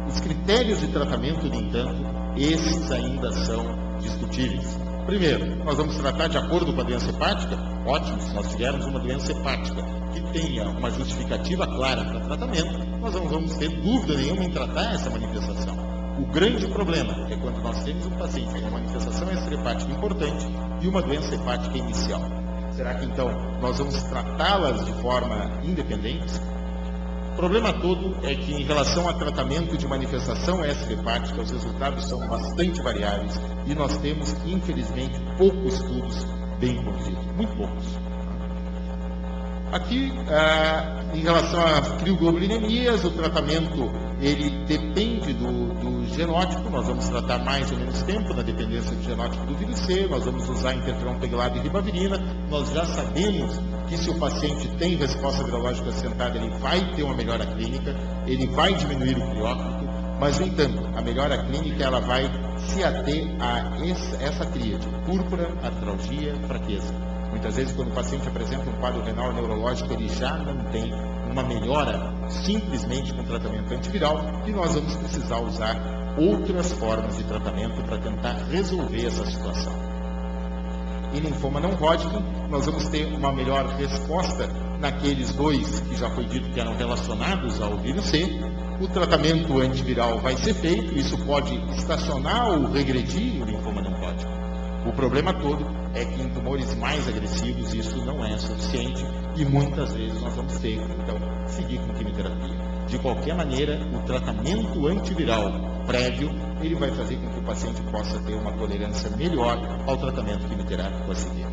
Os critérios de tratamento, no entanto, esses ainda são discutíveis. Primeiro, nós vamos tratar de acordo com a doença hepática. Ótimo, se nós tivermos uma doença hepática que tenha uma justificativa clara para tratamento, nós não vamos ter dúvida nenhuma em tratar essa manifestação. O grande problema é quando nós temos um paciente com uma manifestação extrahepática importante e uma doença hepática inicial. Será que então nós vamos tratá-las de forma independente? O problema todo é que, em relação a tratamento de manifestação extrahepática, os resultados são bastante variáveis e nós temos, infelizmente, poucos estudos bem conduzidos, muito poucos. Aqui, em relação às crioglobulinemias, o tratamento ele depende do genótipo. Nós vamos tratar mais ou menos tempo na dependência do genótipo do vírus C, nós vamos usar interferon pegilado e ribavirina. Nós já sabemos que se o paciente tem resposta virológica assentada, ele vai ter uma melhora clínica, ele vai diminuir o criócrito, mas, no entanto, a melhora clínica ela vai se ater a essa tríade: púrpura, artralgia, fraqueza. Muitas vezes, quando o paciente apresenta um quadro renal neurológico, ele já não tem uma melhora simplesmente com tratamento antiviral, e nós vamos precisar usar outras formas de tratamento para tentar resolver essa situação. Em linfoma não Hodgkin, nós vamos ter uma melhor resposta naqueles dois que já foi dito que eram relacionados ao vírus C. O tratamento antiviral vai ser feito, isso pode estacionar ou regredir o linfoma não Hodgkin. O problema todo é que em tumores mais agressivos isso não é suficiente e muitas vezes nós vamos ter que, então, seguir com quimioterapia. De qualquer maneira, o tratamento antiviral prévio, ele vai fazer com que o paciente possa ter uma tolerância melhor ao tratamento quimioterápico a seguir.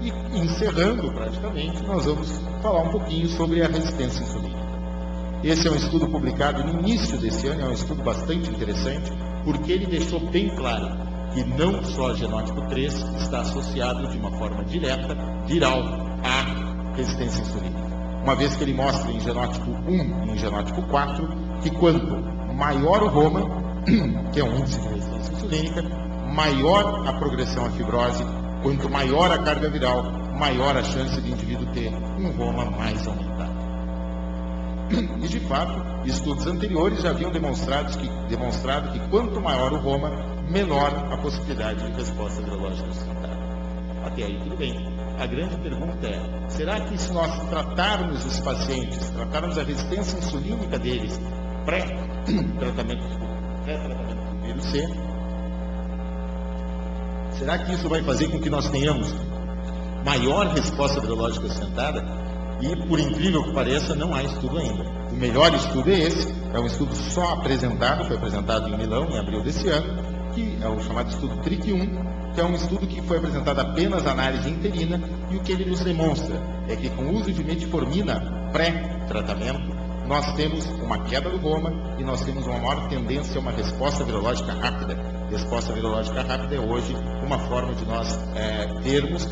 E encerrando praticamente, nós vamos falar um pouquinho sobre a resistência insulínica. Esse é um estudo publicado no início desse ano, é um estudo bastante interessante, porque ele deixou bem claro que não só genótipo 3 está associado de uma forma direta, viral, à resistência insulínica. Uma vez que ele mostra em genótipo 1 e em genótipo 4, que quanto maior o ROMA, que é um índice de resistência insulínica, maior a progressão à fibrose, quanto maior a carga viral, maior a chance de o indivíduo ter um ROMA mais aumentado. E, de fato, estudos anteriores já haviam demonstrado que quanto maior o roma, menor a possibilidade de resposta virológica sustentável. Até aí, tudo bem. A grande pergunta é, será que se nós tratarmos os pacientes, tratarmos a resistência insulínica deles pré-tratamento do vírus C, será que isso vai fazer com que nós tenhamos maior resposta virológica sustentada? E, por incrível que pareça, não há estudo ainda. O melhor estudo é esse, é um estudo só apresentado, foi apresentado em Milão, em abril desse ano, que é o chamado estudo TRIC-1, que é um estudo que foi apresentado apenas análise interina, e o que ele nos demonstra é que com o uso de metformina pré-tratamento, nós temos uma queda do roma e nós temos uma maior tendência a uma resposta virológica rápida. Resposta virológica rápida é hoje uma forma de nós termos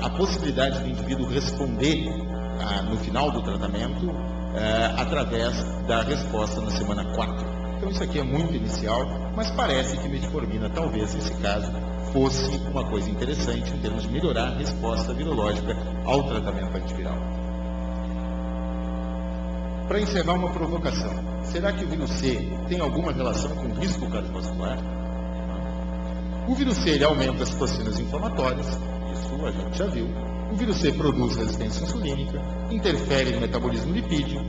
a possibilidade do indivíduo responder no final do tratamento através da resposta na semana 4. Então isso aqui é muito inicial, mas parece que metformina talvez nesse caso fosse uma coisa interessante em termos de melhorar a resposta virológica ao tratamento antiviral. Para encerrar, uma provocação. Será que o vírus C tem alguma relação com o risco cardiovascular? O vírus C ele aumenta as toxinas inflamatórias, isso a gente já viu. O vírus C produz resistência insulínica, interfere no metabolismo lipídico,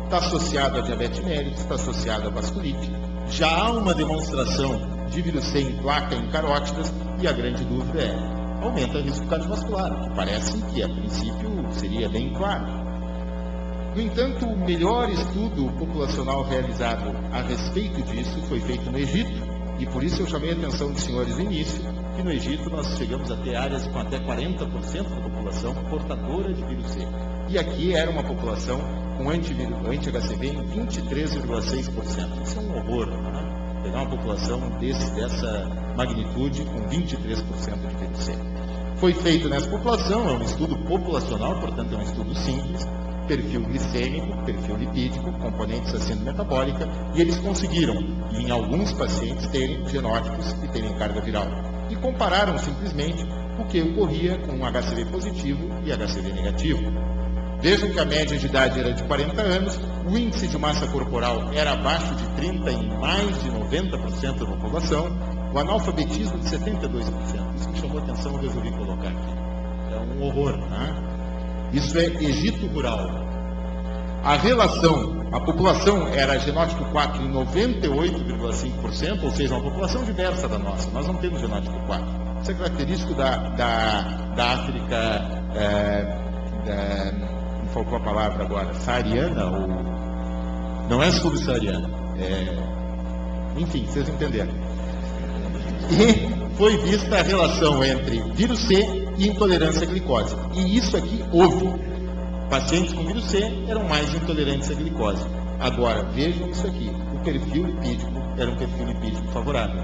está associado a diabetes mellitus, está associado a vasculite. Já há uma demonstração de vírus C em placa em carótidas e a grande dúvida é, aumenta o risco cardiovascular, o que parece que a princípio seria bem claro. No entanto, o melhor estudo populacional realizado a respeito disso foi feito no Egito, e por isso eu chamei a atenção dos senhores no início, que no Egito nós chegamos a ter áreas com até 40% da população portadora de vírus C. E aqui era uma população com anti-HCV em 23,6%. Isso é um horror, né? Pegar uma população dessa magnitude com 23% de vírus C. Foi feito nessa população, é um estudo populacional, portanto é um estudo simples, perfil glicêmico, perfil lipídico, componentes da síndrome metabólica, e eles conseguiram, em alguns pacientes, terem genótipos e terem carga viral. E compararam simplesmente o que ocorria com HCV positivo e HCV negativo. Vejam que a média de idade era de 40 anos, o índice de massa corporal era abaixo de 30 em mais de 90% da população, o analfabetismo de 72%. Isso me chamou a atenção, eu resolvi colocar aqui. É um horror, né? Isso é Egito rural. A relação, a população era genótipo 4 em 98,5%, ou seja, uma população diversa da nossa. Nós não temos genótipo 4. Isso é característico da África, me faltou a palavra agora, saariana, ou não é subsaariana. Enfim, vocês entenderam. E foi vista a relação entre vírus C e intolerância à glicose. E isso aqui houve. Pacientes com vírus C eram mais intolerantes à glicose. Agora, vejam isso aqui. O perfil lipídico era um perfil lipídico favorável.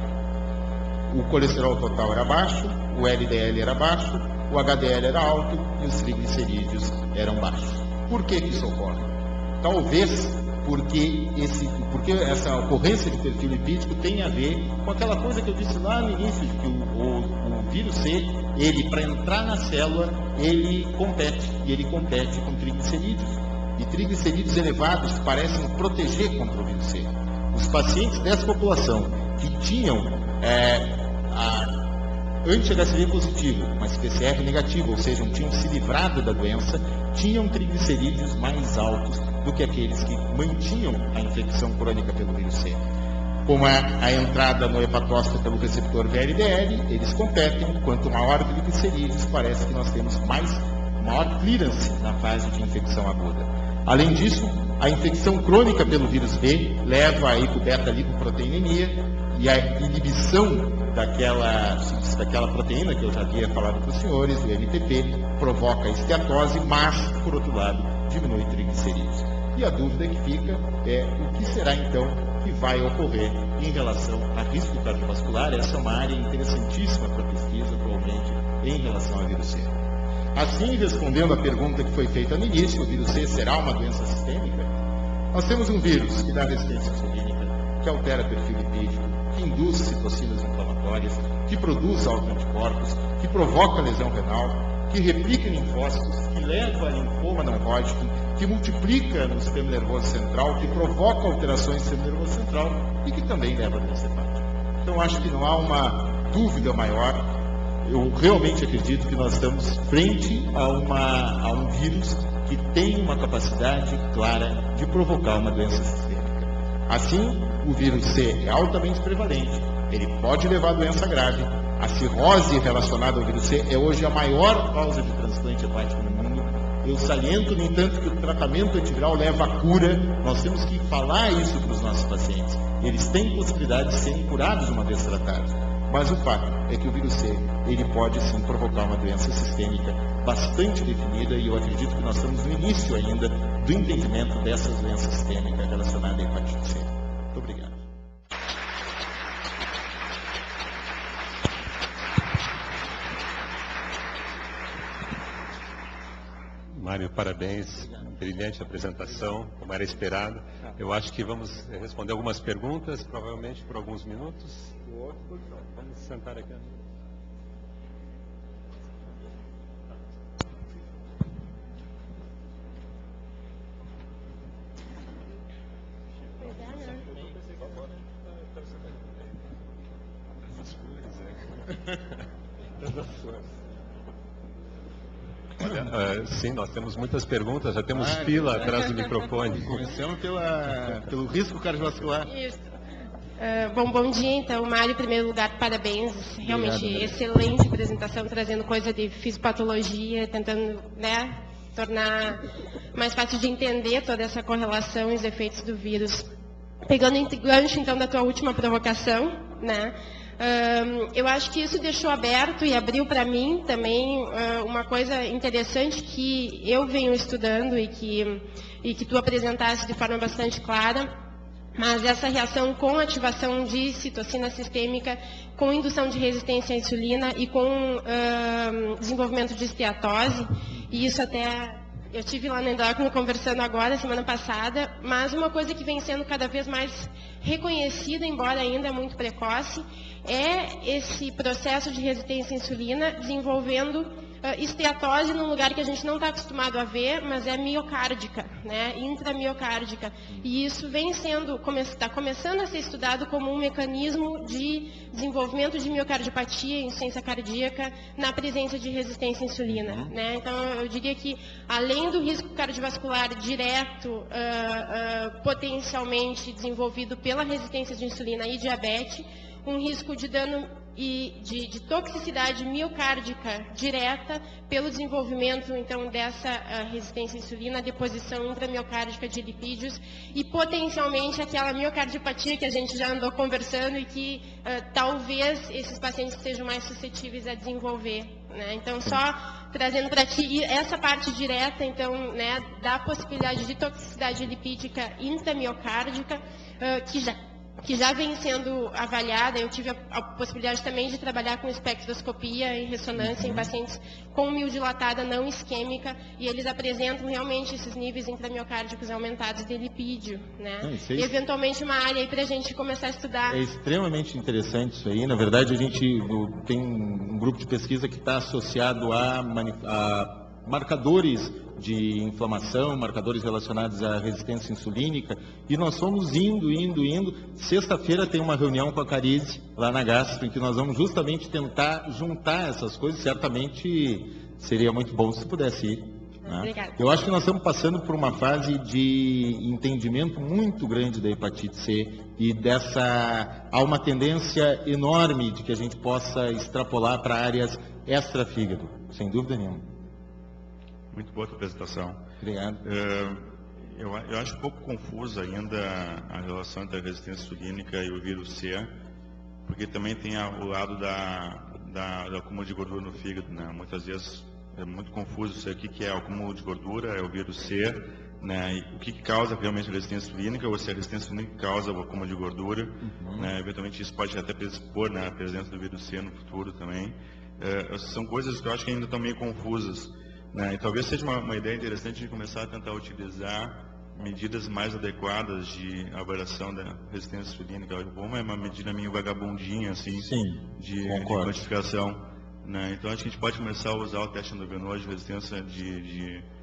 O colesterol total era baixo, o LDL era baixo, o HDL era alto e os triglicerídeos eram baixos. Por que isso ocorre? Talvez porque essa ocorrência de perfil lipídico tem a ver com aquela coisa que eu disse lá no início, de que o vírus C, ele para entrar na célula, ele compete com triglicerídeos. E triglicerídeos elevados parecem proteger contra o vírus C. Os pacientes dessa população que tinham anti-HCV positivo, mas PCR negativo, ou seja, tinham se livrado da doença, tinham triglicerídeos mais altos do que aqueles que mantinham a infecção crônica pelo vírus C. Como a entrada no hepatócito pelo receptor VLDL, eles competem, quanto maior o triglicerídeos, parece que nós temos maior clearance na fase de infecção aguda. Além disso, a infecção crônica pelo vírus B leva a hipobeta-lipoproteinemia e a inibição daquela proteína que eu já havia falado para os senhores, o MTP, provoca esteatose, mas, por outro lado, diminui triglicerídeos. E a dúvida que fica é o que será então que vai ocorrer em relação a risco cardiovascular. Essa é uma área interessantíssima para pesquisa, provavelmente, em relação ao vírus C. Assim, respondendo à pergunta que foi feita no início, o vírus C será uma doença sistêmica? Nós temos um vírus que dá resistência insulínica, que altera perfil lipídico, que induz citocinas inflamatórias, que produz autoanticorpos, que provoca lesão renal, que replica em linfócitos, que leva a linfoma não Hodgkin, que multiplica no sistema nervoso central, que provoca alterações no sistema nervoso central e que também leva a doença hepática. Então, acho que não há uma dúvida maior. Eu realmente acredito que nós estamos frente a um vírus que tem uma capacidade clara de provocar uma doença sistêmica. Assim, o vírus C é altamente prevalente, ele pode levar a doença grave. A cirrose relacionada ao vírus C é hoje a maior causa de transplante hepático no mundo. Eu saliento, no entanto, que o tratamento antiviral leva à cura. Nós temos que falar isso para os nossos pacientes. Eles têm possibilidade de serem curados uma vez tratados. Mas o fato é que o vírus C, ele pode sim provocar uma doença sistêmica bastante definida, e eu acredito que nós estamos no início ainda do entendimento dessas doenças sistêmicas relacionadas à hepatite C. Muito obrigado. Mário, parabéns, brilhante apresentação, como era esperado. Eu acho que vamos responder algumas perguntas, provavelmente por alguns minutos. Vamos sentar aqui. Olha, sim, nós temos muitas perguntas, já temos fila atrás do microfone. Começamos pelo risco cardiovascular. Isso. Bom dia, então, Mário, em primeiro lugar, parabéns, realmente Obrigado, excelente apresentação, trazendo coisa de fisiopatologia, tentando, né, tornar mais fácil de entender toda essa correlação e os efeitos do vírus. Pegando em gancho, então, da tua última provocação, né, eu acho que isso deixou aberto e abriu para mim também uma coisa interessante que eu venho estudando e que tu apresentaste de forma bastante clara. Mas essa reação com ativação de citocina sistêmica, com indução de resistência à insulina e com desenvolvimento de esteatose, e isso até eu tive lá no endócrino conversando agora, semana passada, mas uma coisa que vem sendo cada vez mais reconhecida, embora ainda muito precoce, é esse processo de resistência à insulina desenvolvendo esteatose num lugar que a gente não está acostumado a ver, mas é miocárdica, né, intramiocárdica. E isso vem sendo, está começando a ser estudado como um mecanismo de desenvolvimento de miocardiopatia, insuficiência cardíaca, na presença de resistência à insulina. Né? Então, eu diria que, além do risco cardiovascular direto, potencialmente desenvolvido pela resistência de insulina e diabetes, um risco de dano e de toxicidade miocárdica direta pelo desenvolvimento, então, dessa resistência à insulina, a deposição intramiocárdica de lipídios e, potencialmente, aquela miocardiopatia que a gente já andou conversando e que talvez esses pacientes sejam mais suscetíveis a desenvolver. Né? Então, só trazendo para ti essa parte direta, então, né, da possibilidade de toxicidade lipídica intramiocárdica, que já vem sendo avaliada. Eu tive a possibilidade também de trabalhar com espectroscopia e ressonância em pacientes com miodilatada não isquêmica, e eles apresentam realmente esses níveis intramiocárdicos aumentados de lipídio, né? E eventualmente uma área aí para a gente começar a estudar. É extremamente interessante isso aí. Na verdade, a gente tem um grupo de pesquisa que está associado a marcadores de inflamação, marcadores relacionados à resistência insulínica, e nós fomos indo. Sexta-feira tem uma reunião com a Carize, lá na Gastro, em que nós vamos justamente tentar juntar essas coisas. Certamente seria muito bom se pudesse ir. Né? Obrigada. Eu acho que nós estamos passando por uma fase de entendimento muito grande da hepatite C, e há uma tendência enorme de que a gente possa extrapolar para áreas extra-fígado, sem dúvida nenhuma. Muito boa a tua apresentação. Obrigado. Eu acho um pouco confusa ainda a relação entre a resistência insulínica e o vírus C, porque também tem o lado da acúmulo de gordura no fígado, né? Muitas vezes é muito confuso isso aqui, que é o acúmulo de gordura, é o vírus C, né? E o que causa realmente a resistência insulínica, ou se a resistência insulínica causa o acúmulo de gordura, né? Eventualmente isso pode até predispor, né, a presença do vírus C no futuro também. São coisas que eu acho que ainda estão meio confusas. Né? E talvez seja uma ideia interessante de começar a tentar utilizar medidas mais adequadas de avaliação da resistência insulínica. É uma medida meio vagabundinha, assim, de quantificação. né? Então, acho que a gente pode começar a usar o teste endovenoso de resistência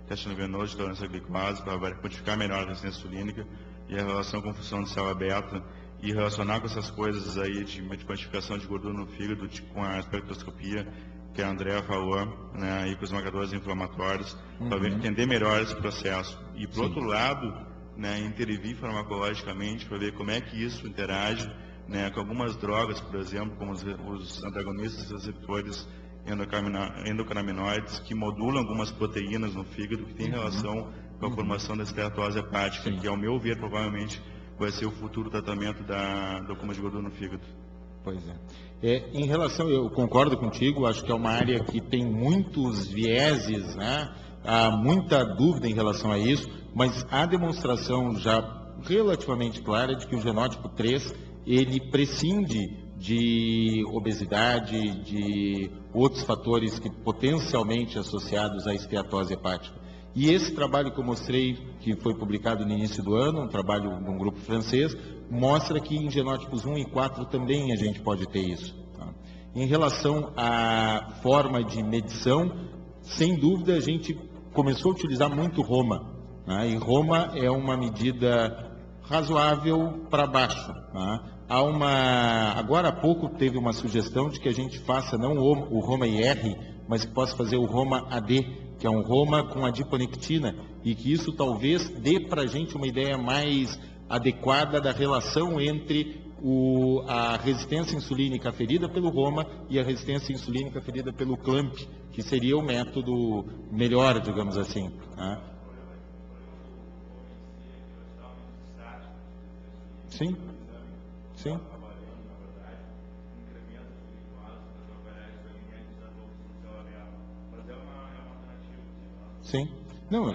teste endovenoso de tolerância à glicose para quantificar melhor a resistência insulínica e a relação com função de célula beta e relacionar com essas coisas aí de quantificação de gordura no fígado com a espectroscopia que a Andrea falou, né, e com os marcadores inflamatórios, para entender melhor esse processo. E, por outro lado, né, intervir farmacologicamente para ver como é que isso interage, né, com algumas drogas, por exemplo, como os antagonistas receptores endocannabinoides, que modulam algumas proteínas no fígado, que tem relação com a formação da esteatose hepática, que, ao meu ver, provavelmente vai ser o futuro tratamento do acúmulo de gordura no fígado. Pois é. Em relação, eu concordo contigo, acho que é uma área que tem muitos vieses, né? Há muita dúvida em relação a isso, mas há demonstração já relativamente clara de que o genótipo 3, ele prescinde de obesidade, de outros fatores que potencialmente associados à esteatose hepática. E esse trabalho que eu mostrei, que foi publicado no início do ano, um trabalho de um grupo francês, mostra que em genótipos 1 e 4 também a gente pode ter isso. Tá? Em relação à forma de medição, sem dúvida a gente começou a utilizar muito Roma. Né? E Roma é uma medida razoável para baixo. Tá? Agora há pouco teve uma sugestão de que a gente faça não o Roma IR, mas que possa fazer o Roma AD, que é um Roma com adiponectina, e que isso talvez dê para a gente uma ideia mais adequada da relação entre a resistência insulínica aferida pelo Roma e a resistência insulínica aferida pelo CLAMP, que seria o método melhor, digamos assim. Né? Sim, sim. Sim. Não,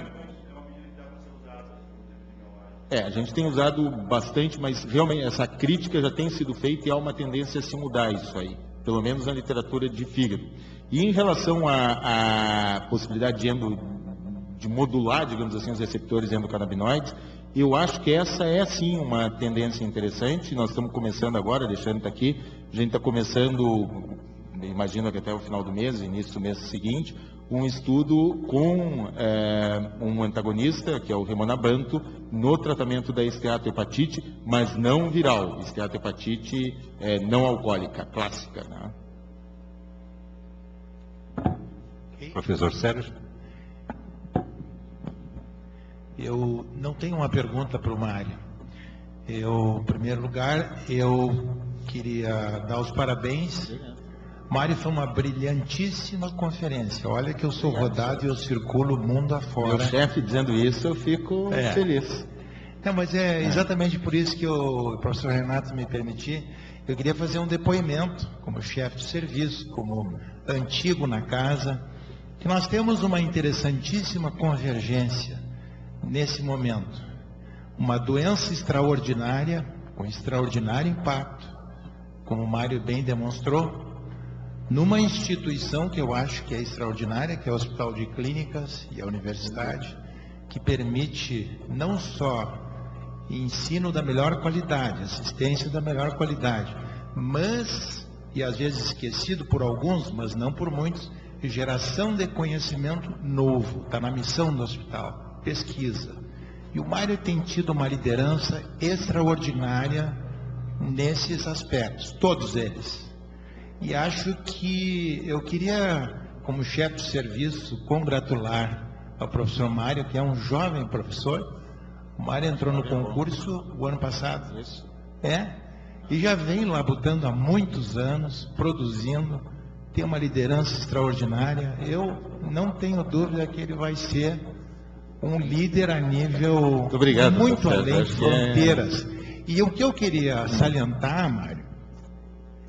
a gente tem usado bastante, mas realmente essa crítica já tem sido feita e há uma tendência a se mudar isso aí, pelo menos na literatura de fígado. E em relação à possibilidade de modular, digamos assim, os receptores endocannabinoides, eu acho que essa é sim uma tendência interessante. Nós estamos começando agora, Alexandre está aqui, a gente está começando, imagino que até o final do mês, início do mês seguinte, um estudo com um antagonista, que é o Remonabanto, no tratamento da esteatohepatite, mas não viral, esteatohepatite não alcoólica, clássica. Né? Professor Sérgio? Eu não tenho uma pergunta para o Mário. Em primeiro lugar, eu queria dar os parabéns. Mário, foi uma brilhantíssima conferência. Olha que eu sou rodado e eu circulo o mundo afora. Meu chefe dizendo isso, eu fico feliz. Não, mas é exatamente por isso que o professor Renato me permitir. Eu queria fazer um depoimento, como chefe de serviço, como antigo na casa, que nós temos uma interessantíssima convergência nesse momento. Uma doença extraordinária, com extraordinário impacto, como o Mário bem demonstrou, numa instituição que eu acho que é extraordinária, que é o Hospital de Clínicas e a Universidade, que permite não só ensino da melhor qualidade, assistência da melhor qualidade, mas, e às vezes esquecido por alguns, mas não por muitos, geração de conhecimento novo, está na missão do hospital, pesquisa. E o Mário tem tido uma liderança extraordinária nesses aspectos, todos eles. E acho que eu queria, como chefe de serviço, congratular ao professor Mário, que é um jovem professor. O Mário entrou no concurso o ano passado. E já vem labutando há muitos anos, produzindo, tem uma liderança extraordinária. Eu não tenho dúvida que ele vai ser um líder a nível muito além de fronteiras. E o que eu queria salientar, Mário,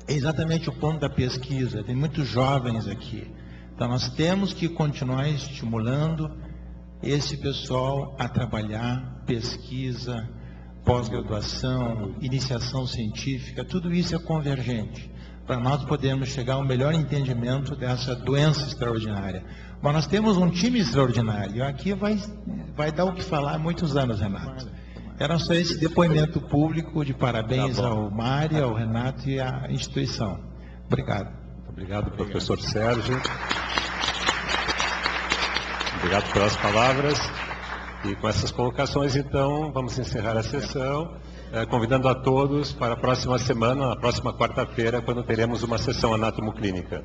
é exatamente o ponto da pesquisa. Tem muitos jovens aqui. Então nós temos que continuar estimulando esse pessoal a trabalhar, pesquisa, pós-graduação, iniciação científica, tudo isso é convergente, para nós podermos chegar ao melhor entendimento dessa doença extraordinária. Mas nós temos um time extraordinário, aqui vai dar o que falar há muitos anos, Renato. Era só esse depoimento público de parabéns ao Mário, ao Renato e à instituição. Obrigado. Muito Obrigado, professor Sérgio. Obrigado pelas palavras. E com essas colocações, então, vamos encerrar a sessão, convidando a todos para a próxima semana, na próxima quarta-feira, quando teremos uma sessão anatomoclínica.